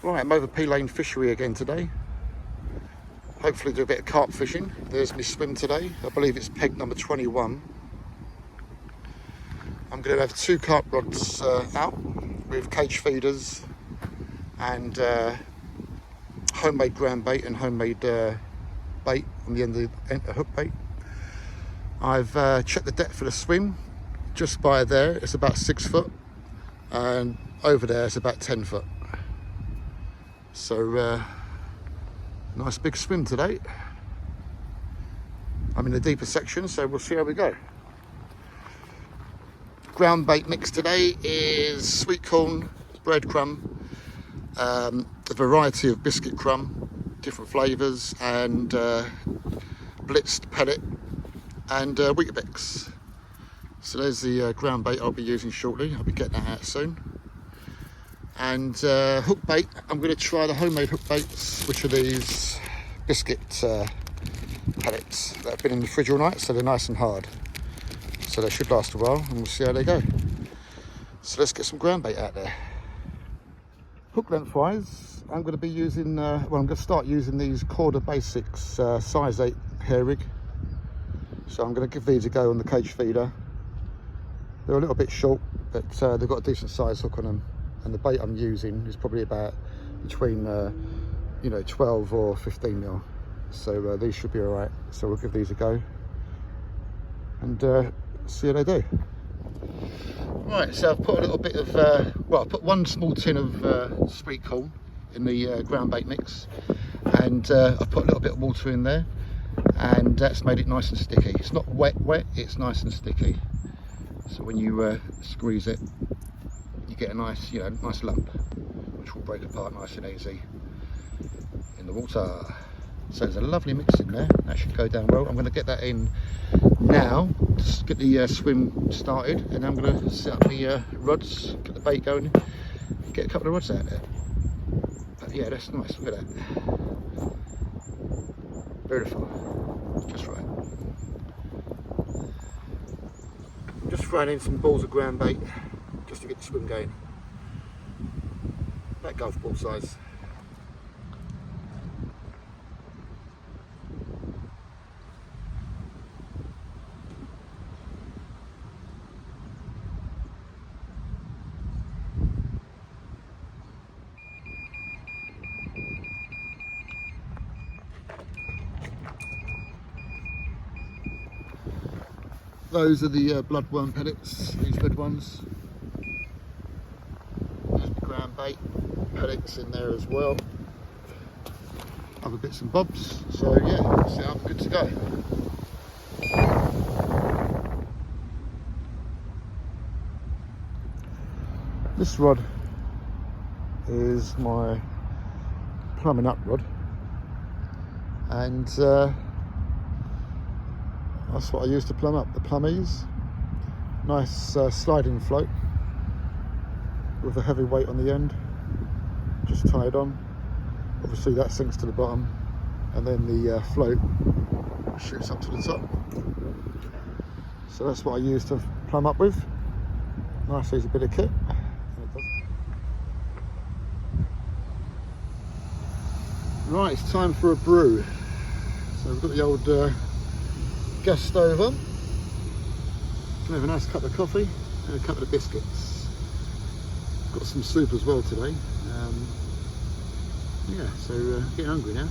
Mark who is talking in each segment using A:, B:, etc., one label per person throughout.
A: Right, I'm over Pea Lane fishery again today. Hopefully do a bit of carp fishing. There's my swim today. I believe it's peg number 21. I'm going to have 2 carp rods out with cage feeders and homemade ground bait and homemade bait on the end of the hook bait. I've checked the depth for the swim. Just by there it's about 6 foot, and over there it's about 10 foot. So nice big swim today. I'm in the deeper section, so we'll see how we go. Ground bait mix today is sweet corn, breadcrumb, a variety of biscuit crumb, different flavours, and blitzed pellet and Weetabix. So there's the ground bait I'll be using shortly. I'll be getting that out soon. And hook bait, I'm going to try the homemade hook baits, which are these biscuit pellets that have been in the fridge all night, so they're nice and hard. So they should last a while, and we'll see how they go. So let's get some ground bait out there. Hook length wise, I'm going to be using, I'm going to start using these Corda Basics size 8 hair rig. So I'm going to give these a go on the cage feeder. They're a little bit short, but they've got a decent size hook on them. And the bait I'm using is probably about between 12 or 15 mil. So these should be all right. So we'll give these a go and see how they do. Right, so I've put a little bit of I put 1 small tin of sweet corn in the ground bait mix, and I've put a little bit of water in there, and that's made it nice and sticky. It's not wet, it's nice and sticky. So when you squeeze it, you get a nice, nice lump, which will break apart nice and easy in the water. So there's a lovely mix in there. That should go down well. I'm going to get that in now, just get the swim started, and then I'm going to set up the rods, get the bait going, get a couple of rods out there. But yeah, that's nice. Look at that. Beautiful. Just right. I'm just throwing in some balls of ground bait just to get the swim going. About golf ball size. Those are the bloodworm pellets, these red ones. There's the ground bait pellets in there as well. Other bits and bobs. So yeah, so I'm good to go. This rod is my plumbing up rod, and that's what I use to plumb up the plummies. Nice sliding float with a heavy weight on the end, just tied on. Obviously that sinks to the bottom, and then the float shoots up to the top. So that's what I use to plumb up with. Nice easy bit of kit. Right, it's time for a brew. So we've got the old gas stove on. Gonna have a nice cup of coffee and a couple of biscuits. Got some soup as well today. Yeah, so getting hungry now.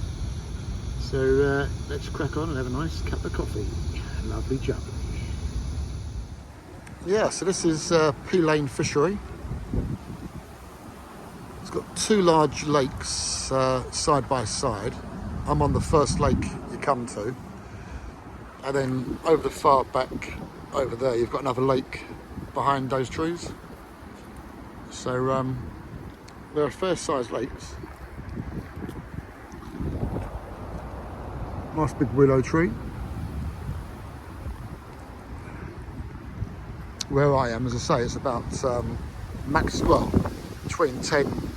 A: So let's crack on and have a nice cup of coffee. Lovely job. Yeah, so this is Pea Lane fishery. It's got 2 large lakes side by side. I'm on the first lake you come to. And then over the far back, over there, you've got another lake behind those trees. So they're fair sized lakes. Nice big willow tree. Where I am, as I say, it's about between 10,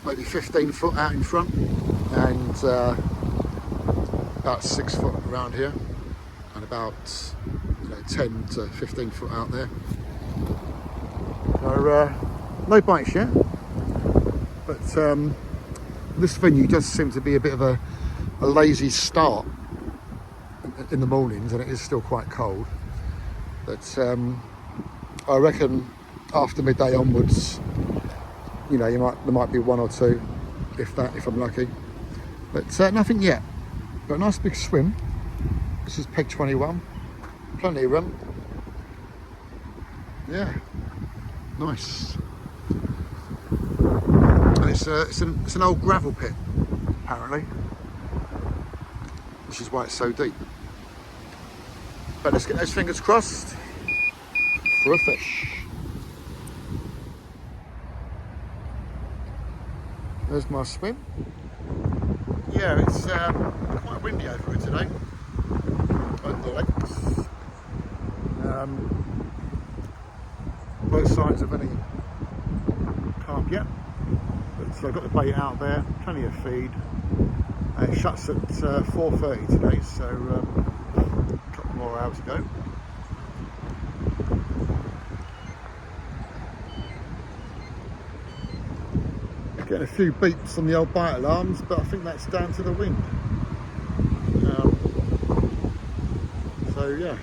A: maybe 15 foot out in front, and about 6 foot around here. And about 10 to 15 foot out there. So no bites yet, but this venue does seem to be a bit of a lazy start in the mornings, and it is still quite cold. But I reckon after midday onwards, you know, there might be one or two, if I'm lucky. But nothing yet. Got a nice big swim. This is peg 21. Plenty of room. Yeah, nice. And it's an old gravel pit, apparently, which is why it's so deep. But let's get those fingers crossed for a fish. There's my swim. Yeah, it's quite windy over here today. Both the lakes. Both sides of any carp yet. But so I've got the bait out there, plenty of feed. It shuts at 4:30 today, so a couple more hours to go. Getting a few beeps on the old bite alarms, but I think that's down to the wind. So yeah,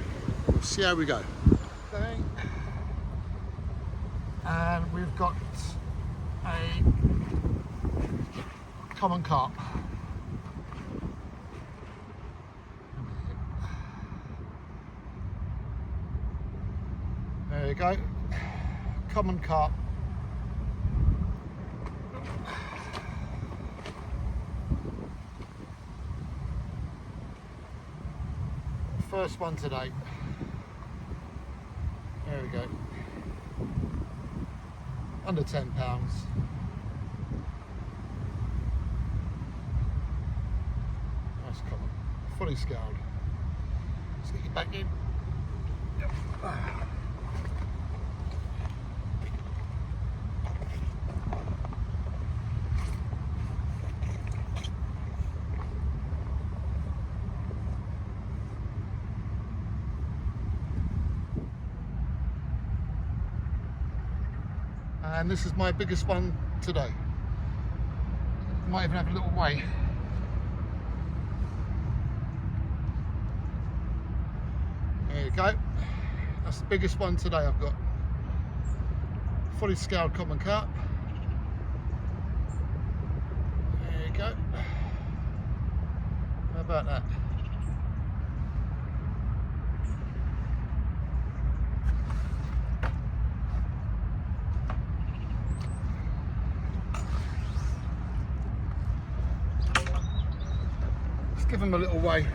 A: we'll see how we go. Okay. And we've got a common carp. There you go, common carp. First one today. There we go. Under £10. Nice common, fully scaled. Let's get you back in. Yep. And this is my biggest one today. Might even have a little weigh. There you go. That's the biggest one today I've got. Fully scaled common carp. There you go. How about that? Give them a little weigh.